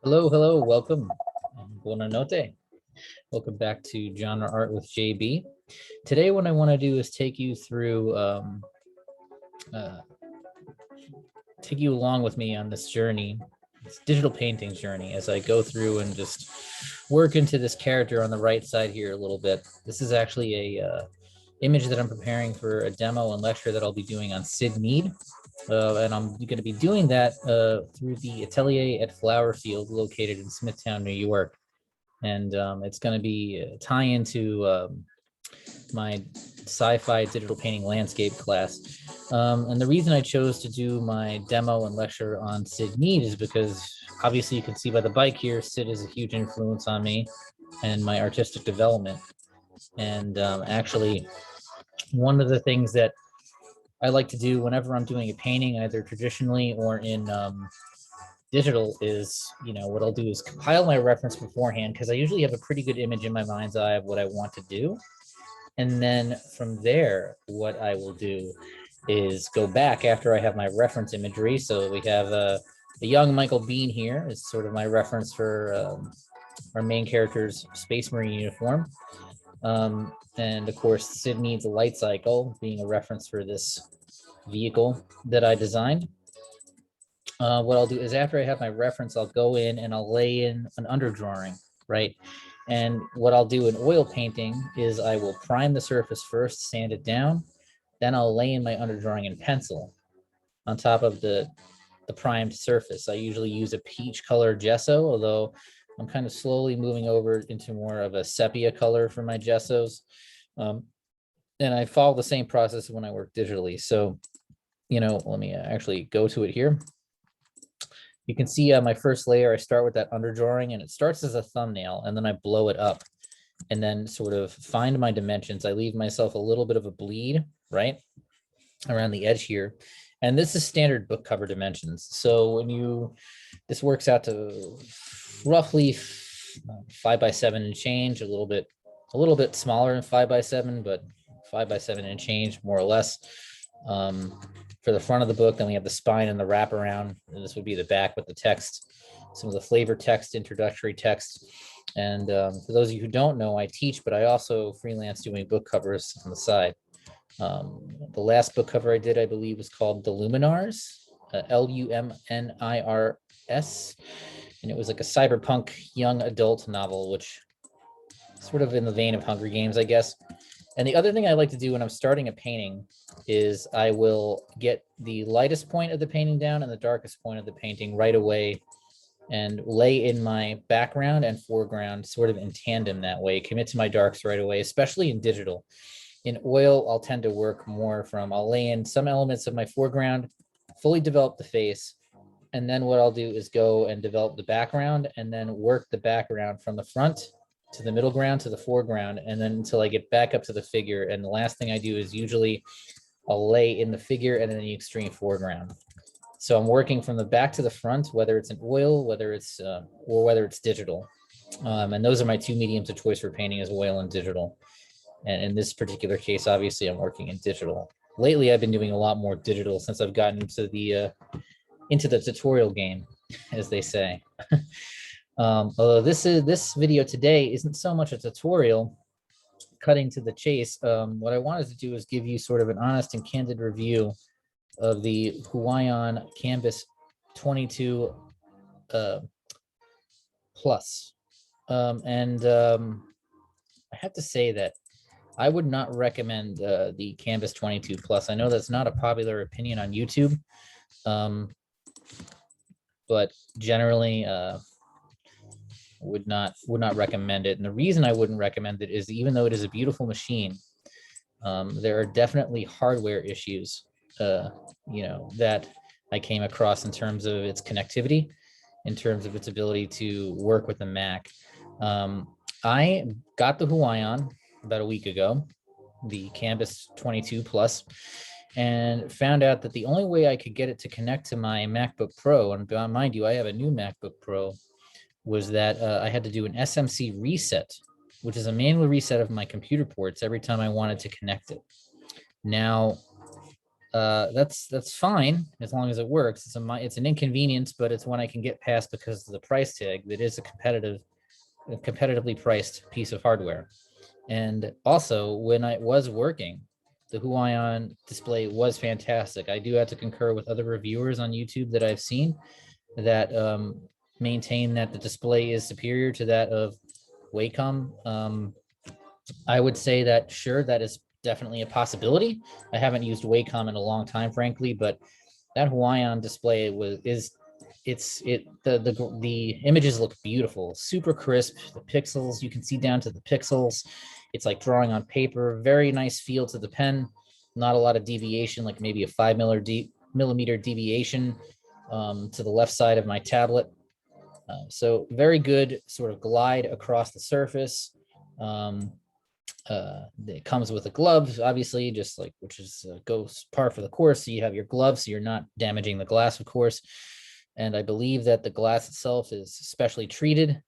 Hello, hello, welcome. Buona notte. Welcome back to Genre Art with JB. Today, what I want to do is uh, take you along with me on this journey, this digital painting journey, as I go through and just work into this character on the right side here a little bit. This is actually a image that I'm preparing for a demo and lecture that I'll be doing on Sid Mead. And I'm going to be doing that through the Atelier at Flower Field, located in Smithtown, New York. And it's going to be a tie into my sci-fi digital painting landscape class. And the reason I chose to do my demo and lecture on Sid Mead is because obviously you can see by the bike here, Sid is a huge influence on me and my artistic development. And actually, one of the things that I like to do whenever I'm doing a painting, either traditionally or in digital, is, what I'll do is compile my reference beforehand, because I usually have a pretty good image in my mind's eye of what I want to do. And then from there, what I will do is go back after I have my reference imagery. So we have the young Michael Bean here is sort of my reference for our main character's Space Marine uniform. And of course, Sid Mead's light cycle being a reference for this vehicle that I designed. What I'll do is after I have my reference, I'll go in and I'll lay in an underdrawing, right? And what I'll do in oil painting is I will prime the surface first, sand it down, then I'll lay in my underdrawing in pencil on top of the primed surface. I usually use a peach color gesso, although I'm kind of slowly moving over into more of a sepia color for my gessos. And I follow the same process when I work digitally. So, let me actually go to it here. You can see my first layer, I start with that underdrawing, and it starts as a thumbnail, and then I blow it up and then sort of find my dimensions. I leave myself a little bit of a bleed, right, around the edge here. And this is standard book cover dimensions. So this works out to roughly 5x7 and change, a little bit smaller than 5x7, but 5x7 and change, more or less. For the front of the book, then we have the spine and the wraparound, and this would be the back with the text, some of the flavor text, introductory text. And for those of you who don't know, I teach, but I also freelance doing book covers on the side. The last book cover I did, I believe, was called The Luminars, Lumnirs, and it was like a cyberpunk young adult novel, which sort of in the vein of Hunger Games, I guess. And the other thing I like to do when I'm starting a painting is I will get the lightest point of the painting down and the darkest point of the painting right away and lay in my background and foreground sort of in tandem that way, commit to my darks right away, especially in digital. In oil, I'll tend to work more I'll lay in some elements of my foreground, fully develop the face, and then what I'll do is go and develop the background and then work the background from the front to the middle ground to the foreground, and then until I get back up to the figure. And the last thing I do is usually I'll lay in the figure and then the extreme foreground. So I'm working from the back to the front, whether it's in oil, whether it's digital. And those are my two mediums of choice for painting, is oil and digital. And in this particular case, obviously, I'm working in digital. Lately, I've been doing a lot more digital since I've gotten into the tutorial game, as they say. Although this video today isn't so much a tutorial, cutting to the chase. What I wanted to do is give you sort of an honest and candid review of the Huion Camvas 22 Plus. I have to say that I would not recommend the Camvas 22 Plus. I know that's not a popular opinion on YouTube, but generally would not recommend it. And the reason I wouldn't recommend it is, even though it is a beautiful machine, there are definitely hardware issues, that I came across in terms of its connectivity, in terms of its ability to work with the Mac. I got the Huion about a week ago, the Camvas 22 Plus, and found out that the only way I could get it to connect to my MacBook Pro, and mind you, I have a new MacBook Pro, was that I had to do an SMC reset, which is a manual reset of my computer ports every time I wanted to connect it. Now, That's fine as long as it works. It's an inconvenience, but it's one I can get past because of the price tag. That is a competitively priced piece of hardware. And also, when I was working, the Huion display was fantastic. I do have to concur with other reviewers on YouTube that I've seen that maintain that the display is superior to that of Wacom. I would say that sure, that is definitely a possibility. I haven't used Wacom in a long time, frankly, but that Hawaiian display the images look beautiful, super crisp. The pixels, you can see down to the pixels. It's like drawing on paper. Very nice feel to the pen. Not a lot of deviation, like maybe a 5 millimeter deviation to the left side of my tablet. So very good sort of glide across the surface. Um, it comes with a glove, obviously, just like which is goes par for the course. So you have your gloves, so you're not damaging the glass, of course. And I believe that the glass itself is specially treated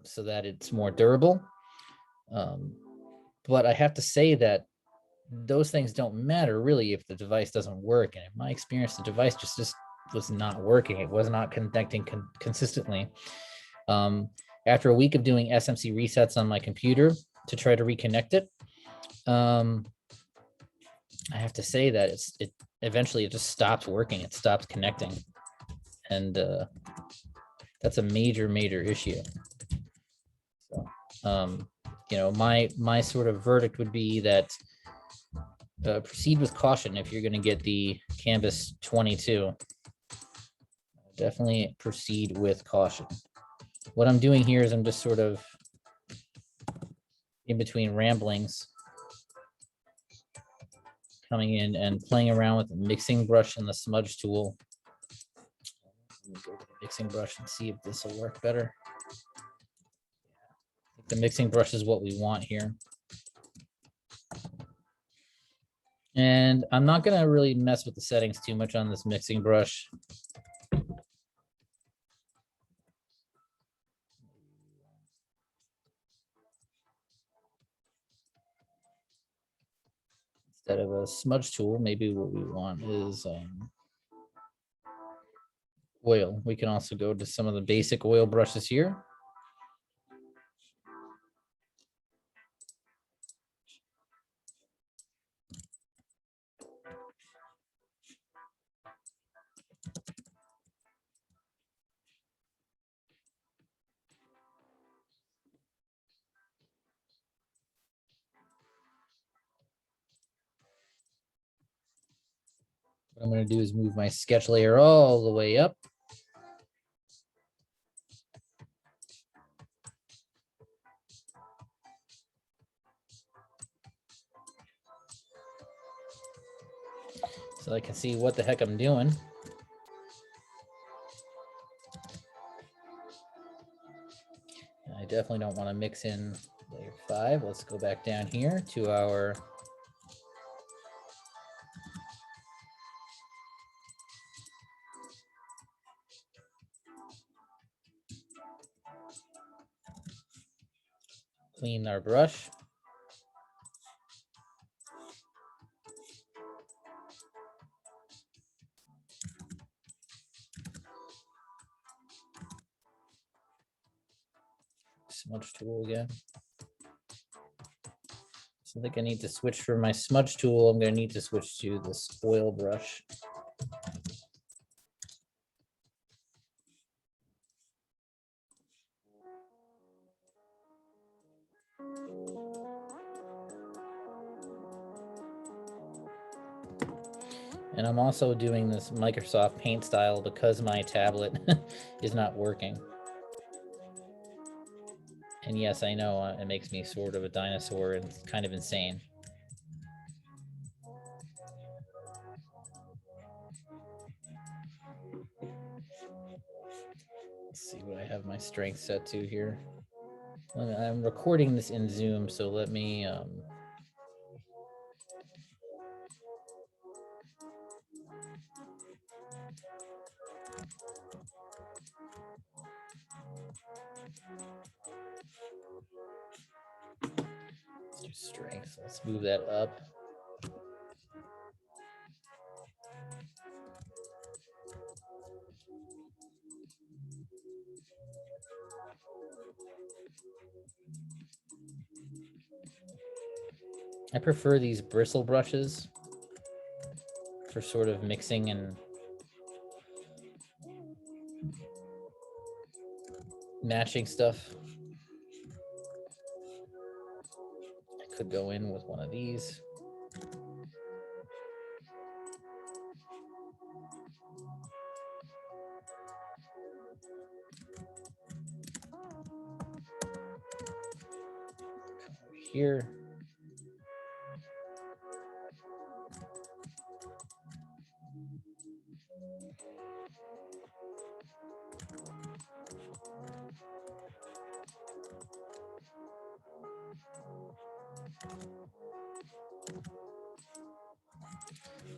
so that it's more durable. But I have to say that those things don't matter really if the device doesn't work. And in my experience, the device just was not working. It was not connecting consistently. After a week of doing SMC resets on my computer to try to reconnect it, I have to say that it eventually just stopped working. It stopped connecting, and that's a major issue. So, my sort of verdict would be that proceed with caution if you're going to get the Camvas 22. Definitely proceed with caution. What I'm doing here is I'm just sort of in between ramblings, coming in and playing around with the mixing brush and the smudge tool. Let me go to the mixing brush and see if this will work better. The mixing brush is what we want here. And I'm not going to really mess with the settings too much on this mixing brush. Instead of a smudge tool, maybe what we want is oil. We can also go to some of the basic oil brushes here. What I'm going to do is move my sketch layer all the way up. So I can see what the heck I'm doing. I definitely don't want to mix in layer 5. Let's go back down here to our clean our brush. Smudge tool again. So I think I need to switch from my smudge tool. I'm going to need to switch to this oil brush. And I'm also doing this Microsoft Paint style because my tablet is not working. And yes, I know it makes me sort of a dinosaur and it's kind of insane. Let's see what I have my strength set to here. I'm recording this in Zoom, so let me let's do strength. Let's move that up. I prefer these bristle brushes for sort of mixing and matching stuff. I could go in with one of these. Here.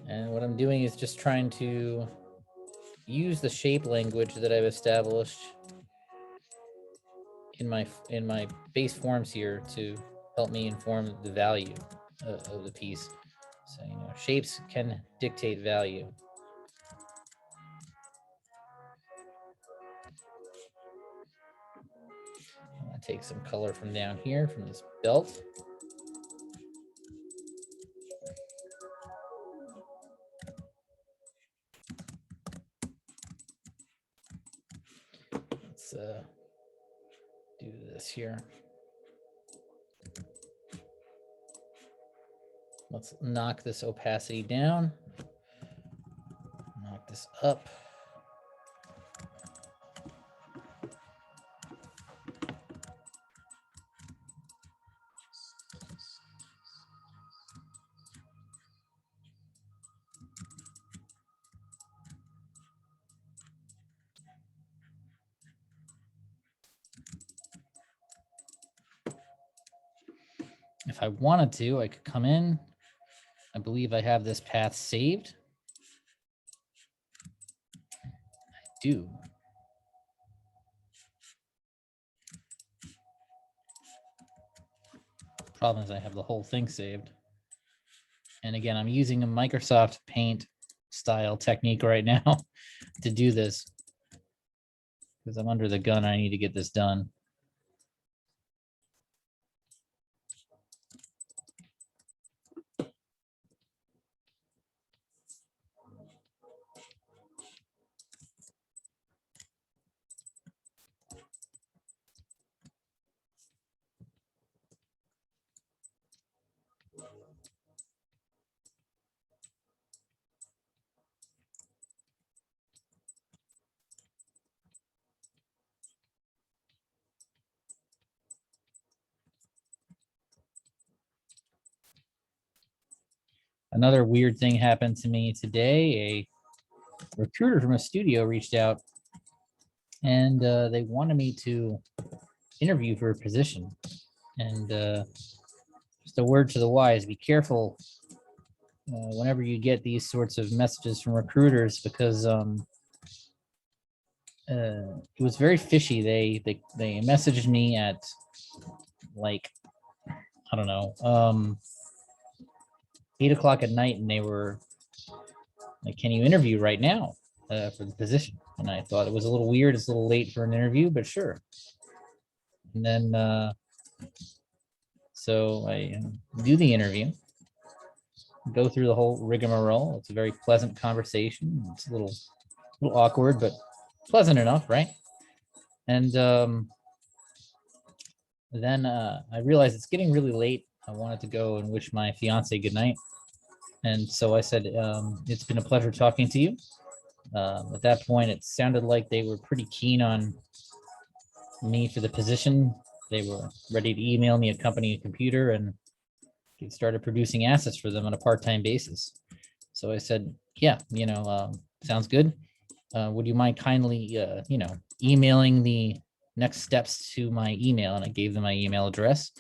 And what I'm doing is just trying to use the shape language that I've established in my base forms here to help me inform the value of the piece. So, you know, shapes can dictate value. I'm gonna take some color from down here from this belt. Let's do this here. Let's knock this opacity down. Knock this up. If I wanted to, I could come in. I believe I have this path saved. I do. Problem is I have the whole thing saved. And again, I'm using a Microsoft Paint style technique right now to do this because I'm under the gun. I need to get this done. Another weird thing happened to me today. A recruiter from a studio reached out and they wanted me to interview for a position. And just a word to the wise, be careful whenever you get these sorts of messages from recruiters because it was very fishy. They messaged me at like, I don't know, 8 o'clock at night, and they were like, can you interview right now for the position? And I thought it was a little weird. It's a little late for an interview, but sure. And then, so I do the interview, go through the whole rigmarole. It's a very pleasant conversation. It's a little awkward, but pleasant enough, right? And then I realized it's getting really late. I wanted to go and wish my fiance good night. And so I said, it's been a pleasure talking to you. At that point, it sounded like they were pretty keen on me for the position. They were ready to email me a company computer and get started producing assets for them on a part-time basis. So I said, yeah, you know, sounds good. Would you mind kindly, you know, emailing the next steps to my email? And I gave them my email address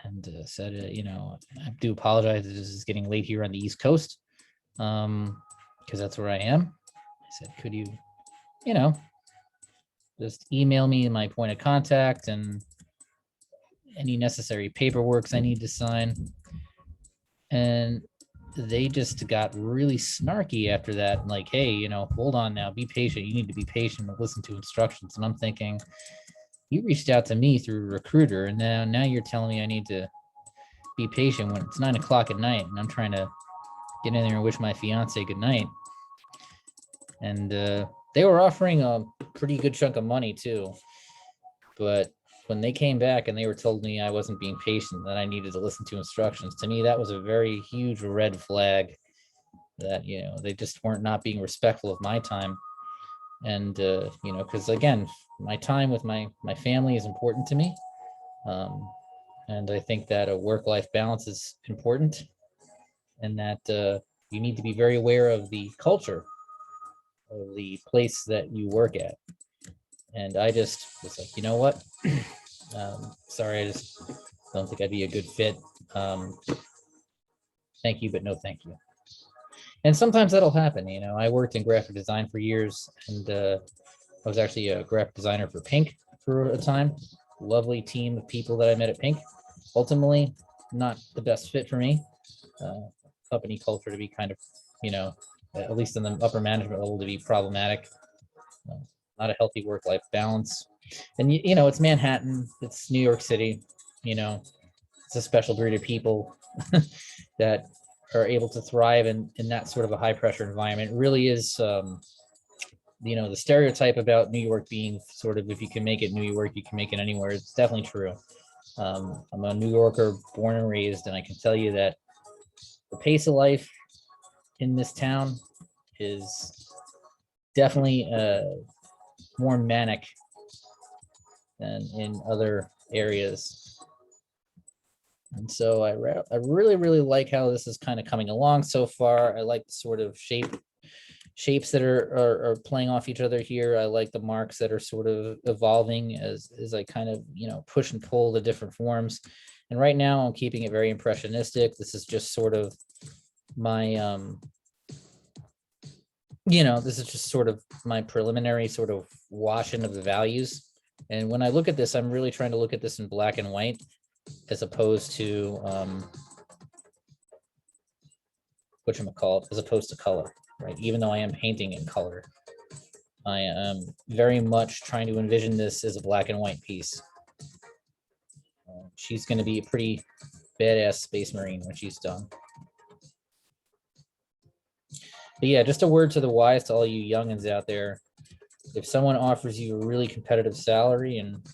and said, you know, I do apologize. This is getting late here on the East Coast because that's where I am. I said, could you, you know, just email me my point of contact and any necessary paperwork I need to sign. And they just got really snarky after that. Like, hey, you know, hold on now, be patient. You need to be patient and listen to instructions. And I'm thinking, you reached out to me through a recruiter, and now you're telling me I need to be patient when it's 9 o'clock at night and I'm trying to get in there and wish my fiance good night. And they were offering a pretty good chunk of money too. But when they came back and they were told me I wasn't being patient, that I needed to listen to instructions, to me, that was a very huge red flag that, you know, they just weren't not being respectful of my time. And, you know, because again, my time with my family is important to me. And I think that a work-life balance is important, and that you need to be very aware of the culture of the place that you work at. And I just was like, you know what? Sorry, I just don't think I'd be a good fit. Thank you, but no thank you. And sometimes that'll happen. You know, I worked in graphic design for years, and I was actually a graphic designer for Pink for a time. Lovely team of people that I met at Pink. Ultimately, not the best fit for me. Company culture to be kind of, you know, at least in the upper management level, to be problematic. Not a healthy work-life balance. And, you know, it's Manhattan, it's New York City, you know, it's a special breed of people that are able to thrive in that sort of a high pressure environment. It really is, you know, the stereotype about New York being sort of, if you can make it New York, you can make it anywhere. It's definitely true. I'm a New Yorker, born and raised, and I can tell you that the pace of life in this town is definitely more manic than in other areas. And so I really, really like how this is kind of coming along so far. I like the sort of shapes that are playing off each other here. I like the marks that are sort of evolving as I kind of, you know, push and pull the different forms. And right now I'm keeping it very impressionistic. This is just sort of my, you know, this is just sort of my preliminary sort of wash in of the values. And when I look at this, I'm really trying to look at this in black and white, as opposed to whatchamacallit, as opposed to color, right? Even though I am painting in color, I am very much trying to envision this as a black and white piece. She's going to be a pretty badass space marine when she's done. But yeah, just a word to the wise to all you youngins out there. If someone offers you a really competitive salary and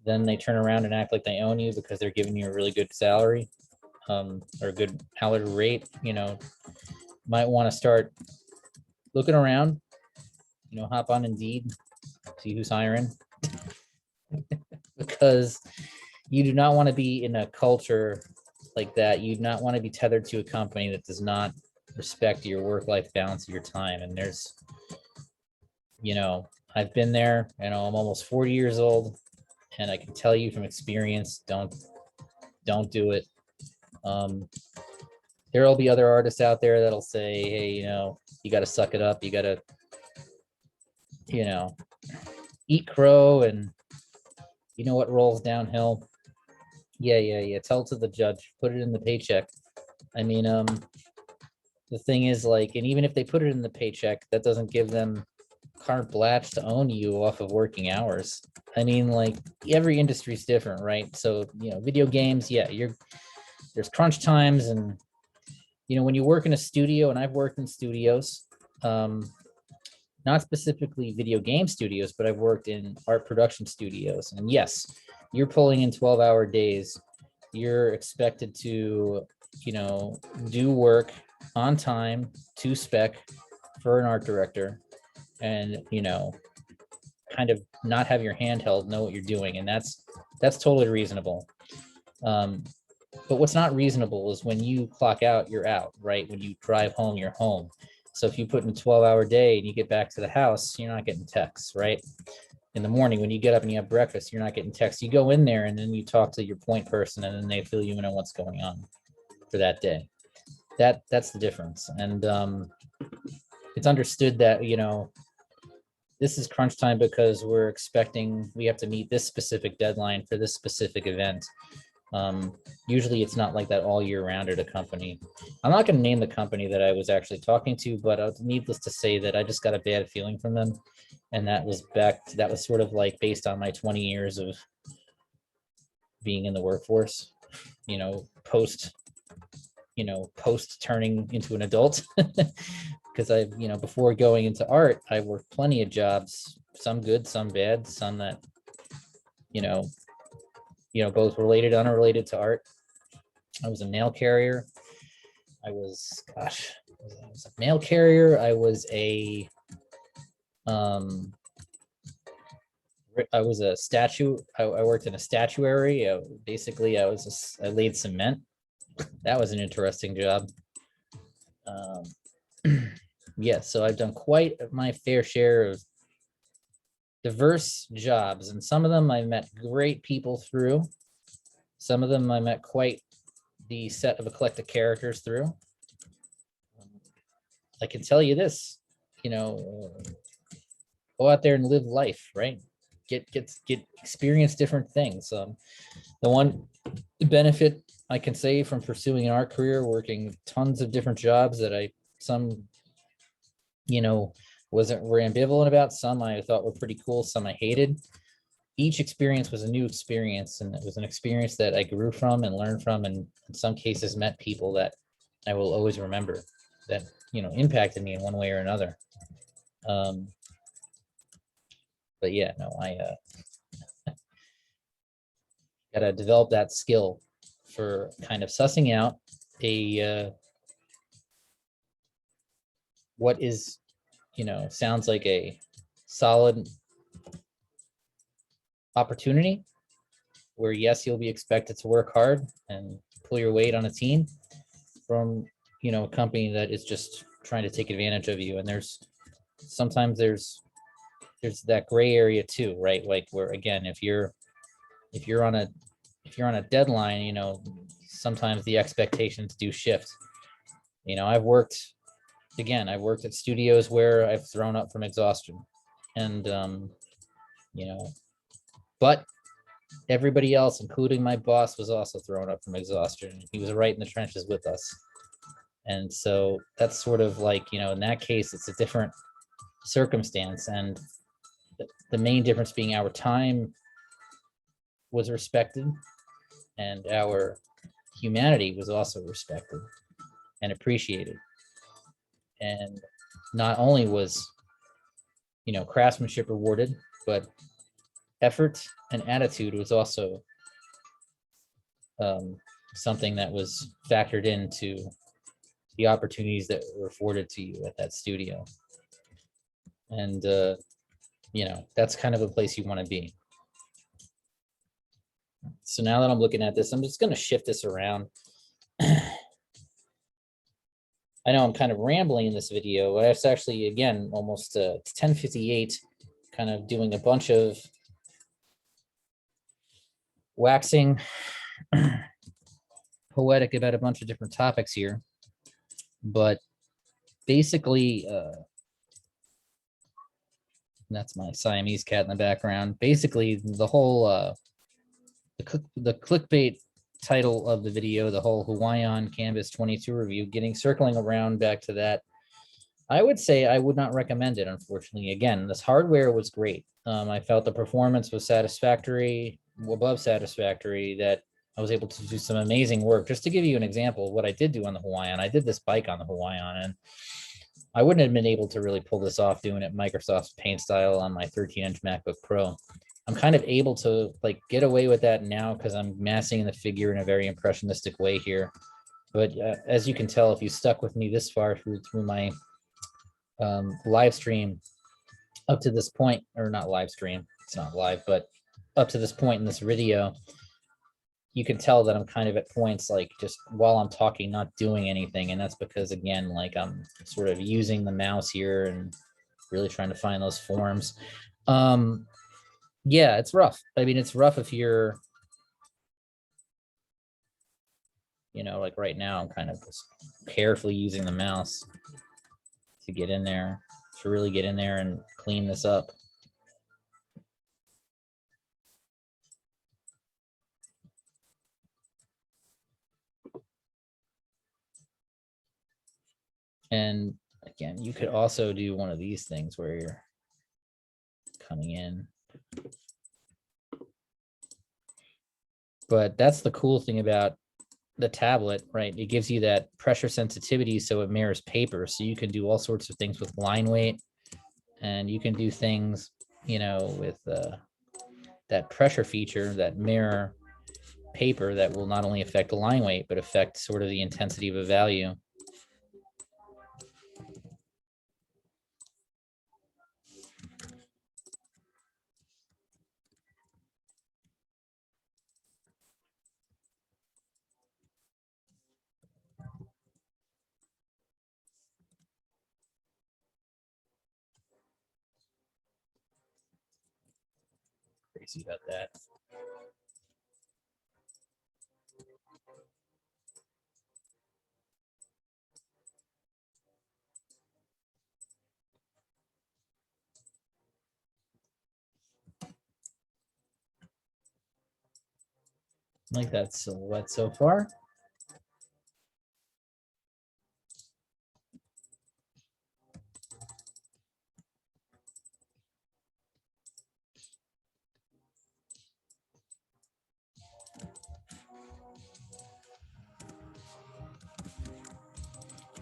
then they turn around and act like they own you because they're giving you a really good salary, or a good hourly rate, you know, might want to start looking around, you know, hop on Indeed, see who's hiring, because you do not want to be in a culture like that. You do not want to be tethered to a company that does not respect your work-life balance of your time. And there's, you know, I've been there, you know, I'm almost 40 years old, and I can tell you from experience, don't do it. There will be other artists out there that'll say, hey, you know, you got to suck it up. You got to, you know, eat crow, and you know what rolls downhill. Yeah. Tell it to the judge, put it in the paycheck. I mean, the thing is, like, and even if they put it in the paycheck, that doesn't give them carte blanche to own you off of working hours. I mean, like, every industry is different, right? So, you know, video games, yeah, there's crunch times, and, you know, when you work in a studio, and I've worked in studios, not specifically video game studios, but I've worked in art production studios. And yes, you're pulling in 12-hour days. You're expected to, you know, do work on time to spec for an art director, and, you know, kind of not have your hand held, know what you're doing. And that's totally reasonable. But what's not reasonable is when you clock out, you're out, right? When you drive home, you're home. So if you put in a 12-hour day and you get back to the house, you're not getting texts, right? In the morning, when you get up and you have breakfast, you're not getting texts. You go in there and then you talk to your point person, and then they fill you in on what's going on for that day. That's the difference. And it's understood that, you know, this is crunch time because we have to meet this specific deadline for this specific event. Usually it's not like that all year round at a company. I'm not going to name the company that I was actually talking to, but needless to say that I just got a bad feeling from them. And that was sort of like based on my 20 years of being in the workforce, you know, post, post turning into an adult. Because before going into art, I worked plenty of jobs, some good, some bad, some that, both related, unrelated to art. I was a mail carrier. I was a mail carrier. I was a statue. I worked in a statuary. Basically, I laid cement. That was an interesting job. Yeah, so I've done quite my fair share of diverse jobs, and some of them I met great people through. Some of them I met quite the set of eclectic characters through. I can tell you this, go out there and live life, right? Get experience different things. The one benefit I can say from pursuing an art career, working tons of different jobs that some were ambivalent about, some I thought were pretty cool, some I hated. Each experience was a new experience, and it was an experience that I grew from and learned from, and in some cases met people that I will always remember that impacted me in one way or another. But yeah, no, I gotta develop that skill for kind of sussing out what is sounds like a solid opportunity where, yes, you'll be expected to work hard and pull your weight on a team, from a company that is just trying to take advantage of you. And sometimes there's that gray area too, right? Like, where, again, if you're on a deadline, sometimes the expectations do shift. I've worked at studios where I've thrown up from exhaustion, and but everybody else, including my boss, was also thrown up from exhaustion. He was right in the trenches with us. And so that's sort of like, in that case, it's a different circumstance. And the main difference being our time was respected, and our humanity was also respected and appreciated. And not only was, craftsmanship rewarded, but effort and attitude was also something that was factored into the opportunities that were afforded to you at that studio. And that's kind of a place you want to be. So now that I'm looking at this, I'm just going to shift this around. I know I'm kind of rambling in this video, but it's actually, again, almost 10:58, kind of doing a bunch of waxing poetic about a bunch of different topics here. But basically, that's my Siamese cat in the background. Basically, the whole the clickbait title of the video, the whole Huion Camvas 22 review, circling around back to that, I would say I would not recommend it, unfortunately. Again, this hardware was great. I felt the performance was satisfactory, above satisfactory, that I was able to do some amazing work. Just to give you an example of what I did do on the Huion, I did this bike on the Huion, and I wouldn't have been able to really pull this off doing it Microsoft Paint style on my 13-inch MacBook Pro. I'm kind of able to get away with that now because I'm massing the figure in a very impressionistic way here. But as you can tell, if you stuck with me this far through my live stream up to this point, or not live stream, it's not live, but up to this point in this video, you can tell that I'm kind of at points just while I'm talking, not doing anything. And that's because, again, I'm sort of using the mouse here and really trying to find those forms. Yeah, it's rough. I mean, it's rough if you're, right now, I'm kind of just carefully using the mouse to get in there, to really get in there and clean this up. And again, you could also do one of these things where you're coming in. But that's the cool thing about the tablet, right, it gives you that pressure sensitivity so it mirrors paper. So you can do all sorts of things with line weight, and you can do things, with that pressure feature that mirror paper that will not only affect the line weight, but affect sort of the intensity of a value. Crazy about that. I like that silhouette so far.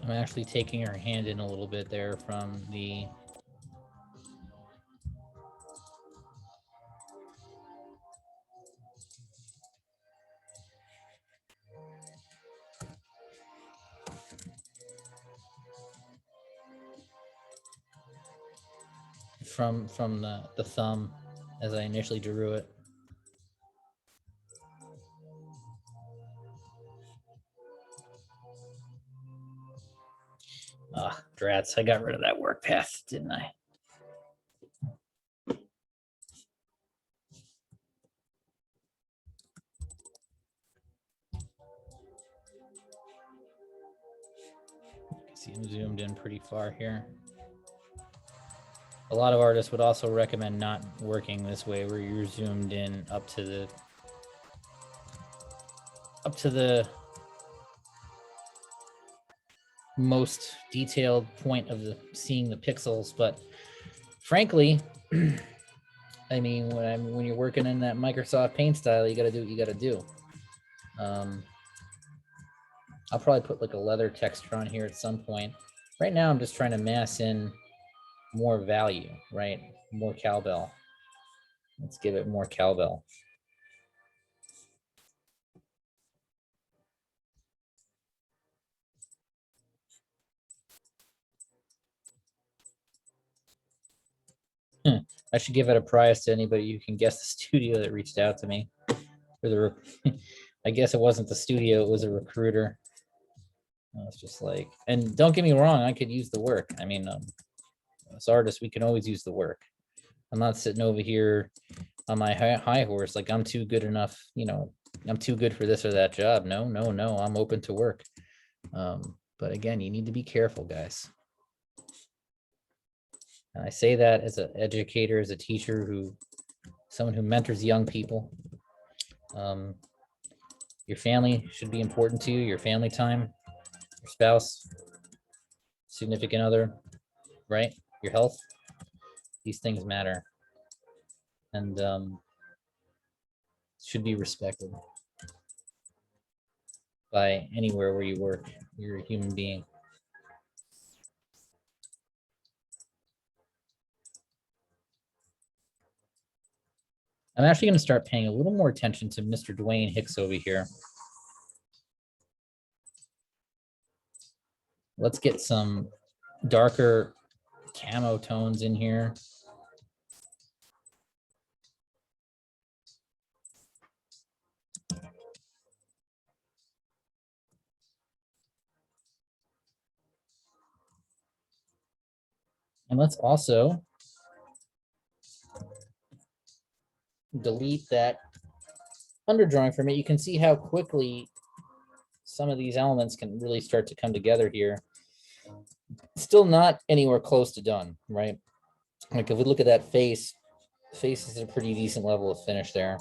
I'm actually taking her hand in a little bit there from the the thumb as I initially drew it. Ah, drats, I got rid of that work path, didn't I? See, I'm zoomed in pretty far here. A lot of artists would also recommend not working this way, where you're zoomed in up to the most detailed point of seeing the pixels. But frankly, I mean, when you're working in that Microsoft Paint style, you got to do what you got to do. I'll probably put like a leather texture on here at some point. Right now, I'm just trying to mass in more value, right? More cowbell. Let's give it more cowbell. I should give it a prize to anybody who can guess the studio that reached out to me. For I guess it wasn't the studio, it was a recruiter. It's just like, and don't get me wrong, I could use the work. I mean, as artists, we can always use the work. I'm not sitting over here on my high horse like I'm too good enough, I'm too good for this or that job. No, I'm open to work. But again, you need to be careful, guys. And I say that as an educator, as a teacher, someone who mentors young people. Your family should be important to you, your family time, your spouse, significant other, right? Your health. These things matter and should be respected by anywhere where you work. You're a human being. I'm actually going to start paying a little more attention to Mr. Dwayne Hicks over here. Let's get some darker camo tones in here. And let's also delete that underdrawing from it. You can see how quickly some of these elements can really start to come together here. Still not anywhere close to done, right? Like if we look at that face is a pretty decent level of finish there.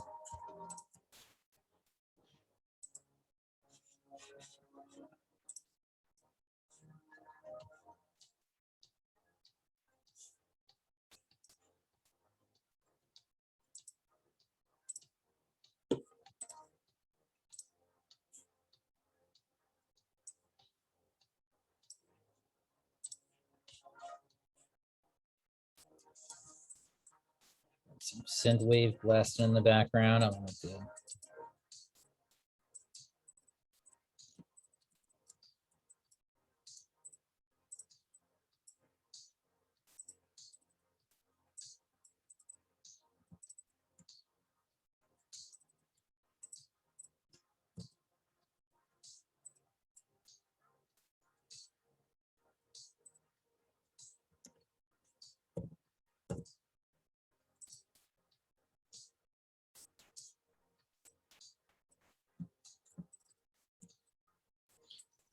Some synthwave blasting in the background. I want to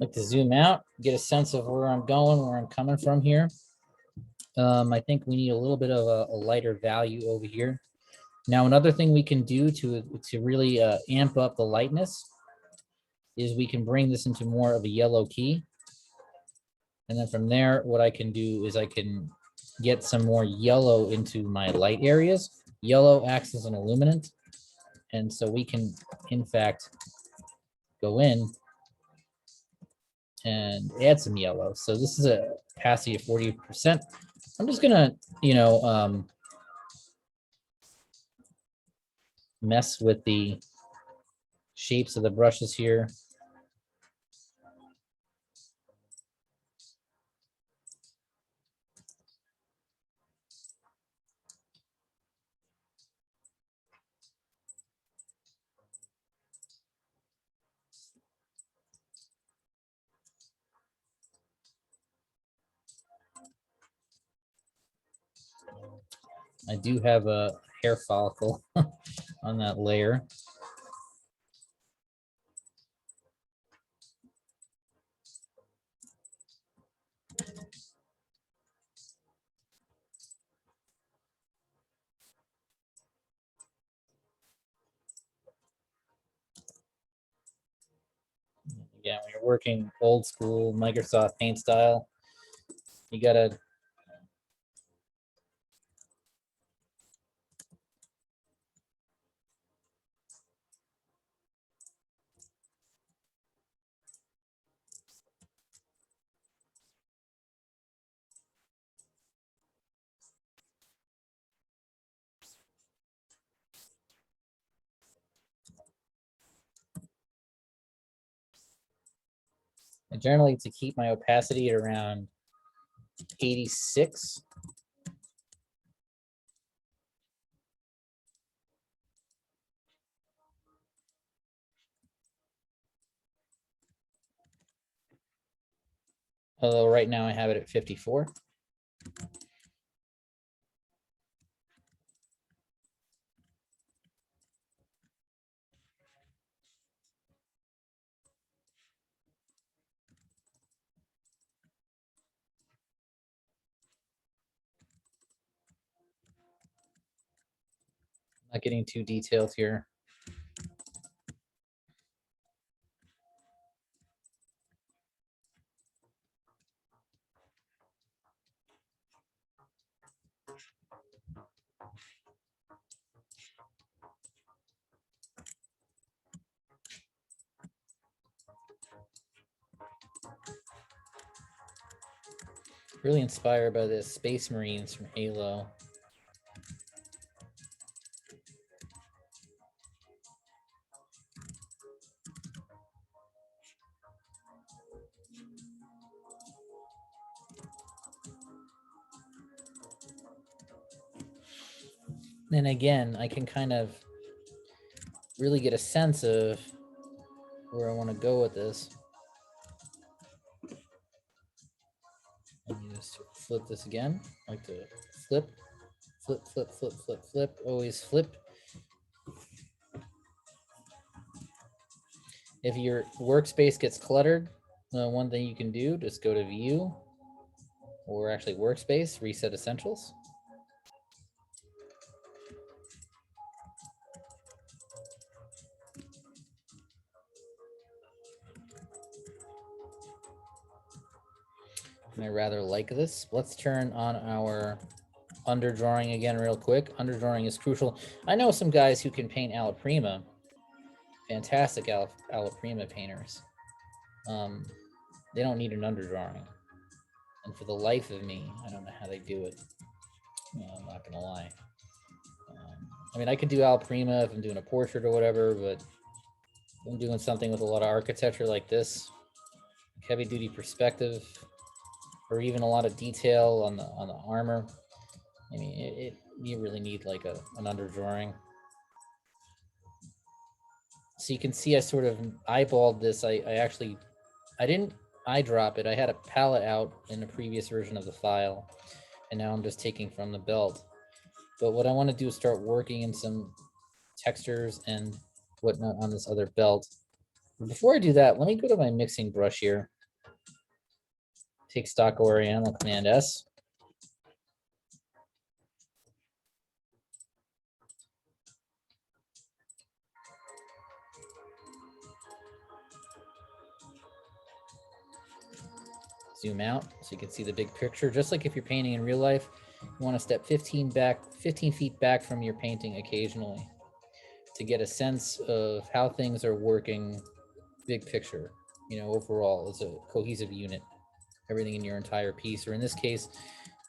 like to zoom out, get a sense of where I'm going, where I'm coming from here. I think we need a little bit of a lighter value over here. Now, another thing we can do to really amp up the lightness is we can bring this into more of a yellow key. And then from there, what I can do is I can get some more yellow into my light areas. Yellow acts as an illuminant. And so we can, in fact, go in and add some yellow. So this is a opacity of 40%. I'm just gonna, mess with the shapes of the brushes here. I do have a hair follicle on that layer. Again, when you're working old school Microsoft Paint style, you gotta generally to keep my opacity at around 86. Although right now I have it at 54. Not getting too detailed here. Really inspired by the Space Marines from Halo. Then again, I can kind of really get a sense of where I want to go with this. Let me just flip this again. I like to flip, flip, flip, flip, flip, flip, always flip. If your workspace gets cluttered, one thing you can do, just go to View, or actually Workspace, Reset Essentials. And I rather like this. Let's turn on our underdrawing again real quick. Underdrawing is crucial. I know some guys who can paint alla prima. Fantastic alla prima painters. They don't need an underdrawing. And for the life of me, I don't know how they do it. I'm not gonna lie. I mean, I could do Al Prima if I'm doing a portrait or whatever, but if I'm doing something with a lot of architecture like this, heavy duty perspective, or even a lot of detail on the armor. I mean, you really need like an underdrawing. So you can see I sort of eyeballed this. I didn't eye drop it. I had a palette out in the previous version of the file, and now I'm just taking from the belt. But what I want to do is start working in some textures and whatnot on this other belt. Before I do that, let me go to my mixing brush here. Take stock Oriental, Command S. Zoom out so you can see the big picture. Just like if you're painting in real life, you want to step 15 feet back from your painting occasionally to get a sense of how things are working, big picture, overall as a cohesive unit, everything in your entire piece, or in this case,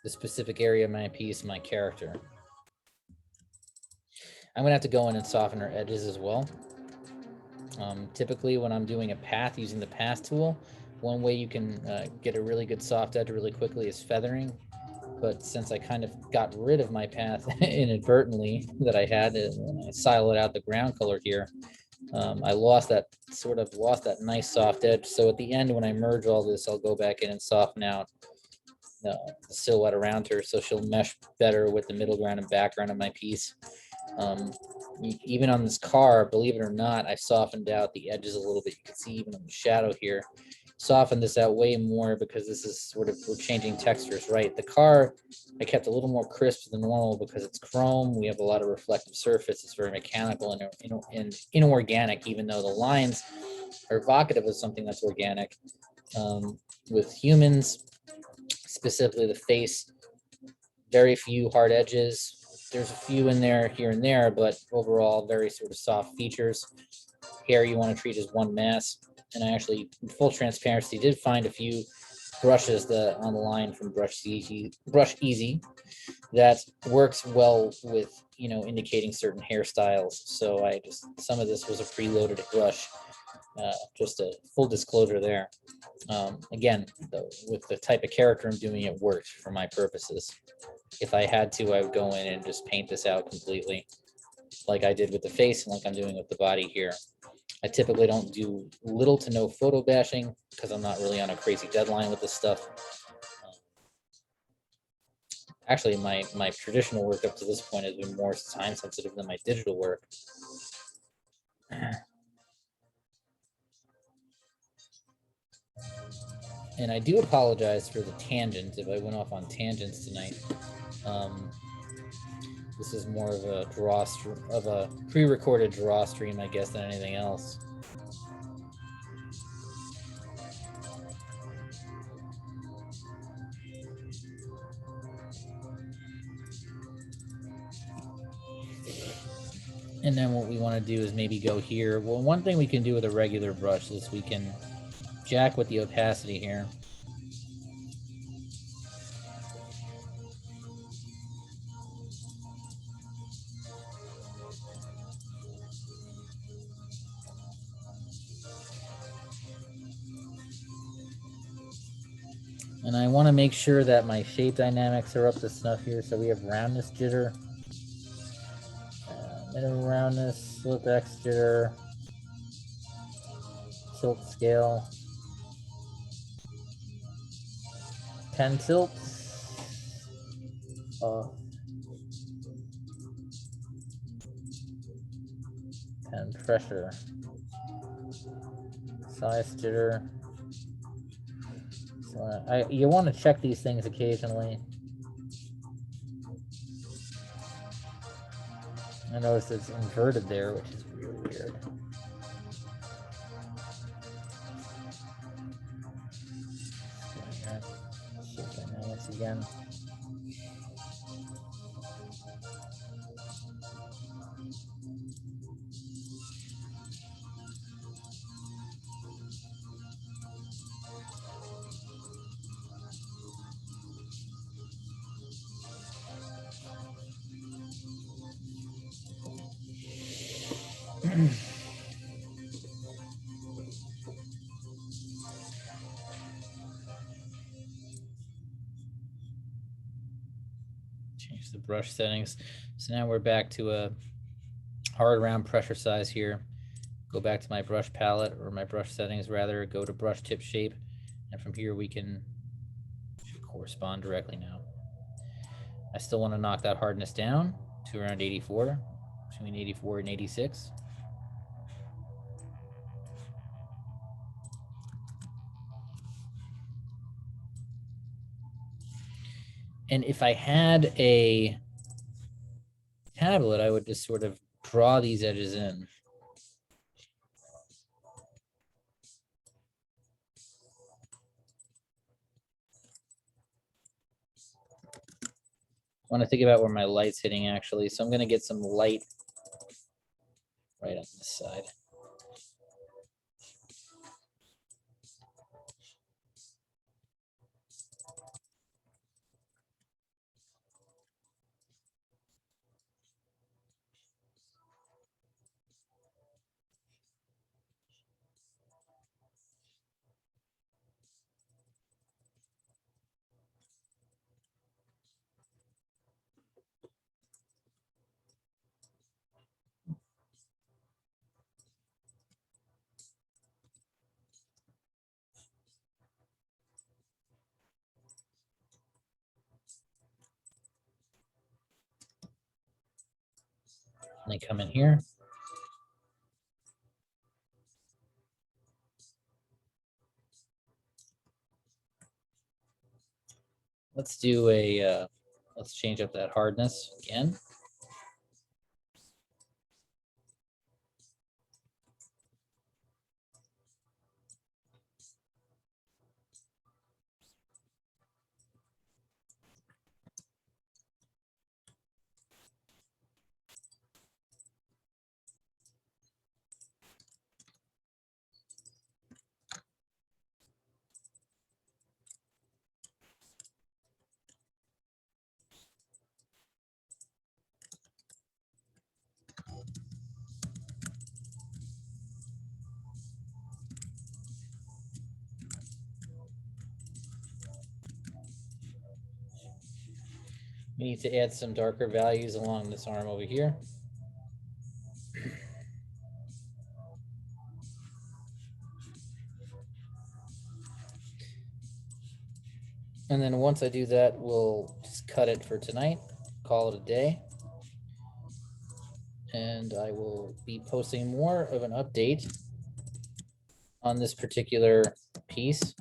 the specific area of my piece, my character. I'm gonna have to go in and soften our edges as well. Typically when I'm doing a path using the path tool, one way you can get a really good soft edge really quickly is feathering. But since I kind of got rid of my path inadvertently that I had when I siloed out the ground color here, I lost that nice soft edge. So at the end, when I merge all this, I'll go back in and soften out the silhouette around her so she'll mesh better with the middle ground and background of my piece. Even on this car, believe it or not, I softened out the edges a little bit. You can see even on the shadow here, soften this out way more because this is sort of, we're changing textures, right? The car, I kept a little more crisp than normal because it's chrome. We have a lot of reflective surface. It's very mechanical and inorganic, even though the lines are evocative of something that's organic. With humans, specifically the face, very few hard edges. There's a few in there here and there, but overall very sort of soft features. Hair you want to treat as one mass. And I actually, in full transparency, did find a few brushes on the line from Brush Easy that works well with, indicating certain hairstyles. So some of this was a preloaded brush, just a full disclosure there. Again, with the type of character I'm doing, it worked for my purposes. If I had to, I would go in and just paint this out completely, like I did with the face and like I'm doing with the body here. I typically don't do little to no photo bashing because I'm not really on a crazy deadline with this stuff. Actually, my traditional work up to this point has been more time sensitive than my digital work. And I do apologize for the tangent if I went off on tangents tonight. This is more of a pre-recorded draw stream, I guess, than anything else. And then what we want to do is maybe go here. Well, one thing we can do with a regular brush is we can jack with the opacity here. And I want to make sure that my shape dynamics are up to snuff here. So we have roundness jitter, minimum roundness, slip X jitter, tilt scale, pen tilt, pen pressure, size jitter. So you want to check these things occasionally. I noticed it's inverted there, which is really weird. Shape dynamics again. Change the brush settings. So now we're back to a hard round pressure size here. Go back to my brush palette, or my brush settings rather, go to brush tip shape. And from here we can correspond directly now. I still want to knock that hardness down to around 84, between 84 and 86. And if I had a tablet, I would just sort of draw these edges in. I want to think about where my light's hitting actually. So I'm going to get some light right on this side. And they come in here. Let's do a, let's change up that hardness again. We need to add some darker values along this arm over here. And then once I do that, we'll just cut it for tonight, call it a day. And I will be posting more of an update on this particular piece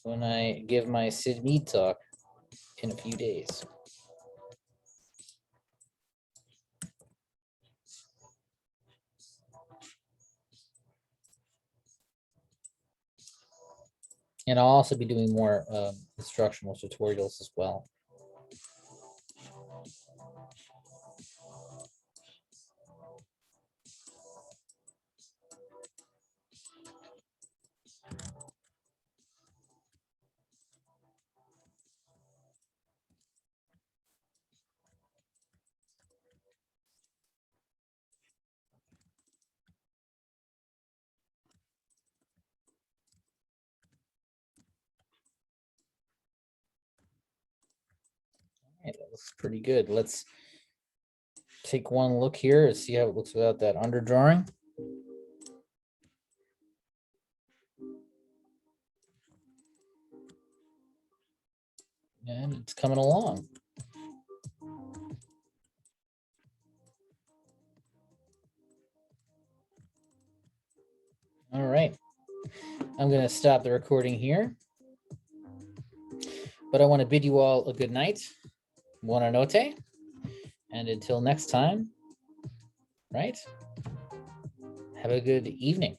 when I give my Sid Mead talk in a few days. And I'll also be doing more instructional tutorials as well. That looks pretty good. Let's take one look here and see how it looks without that underdrawing. And it's coming along. All right. I'm going to stop the recording here. But I want to bid you all a good night. Buona notte. And until next time, right? Have a good evening.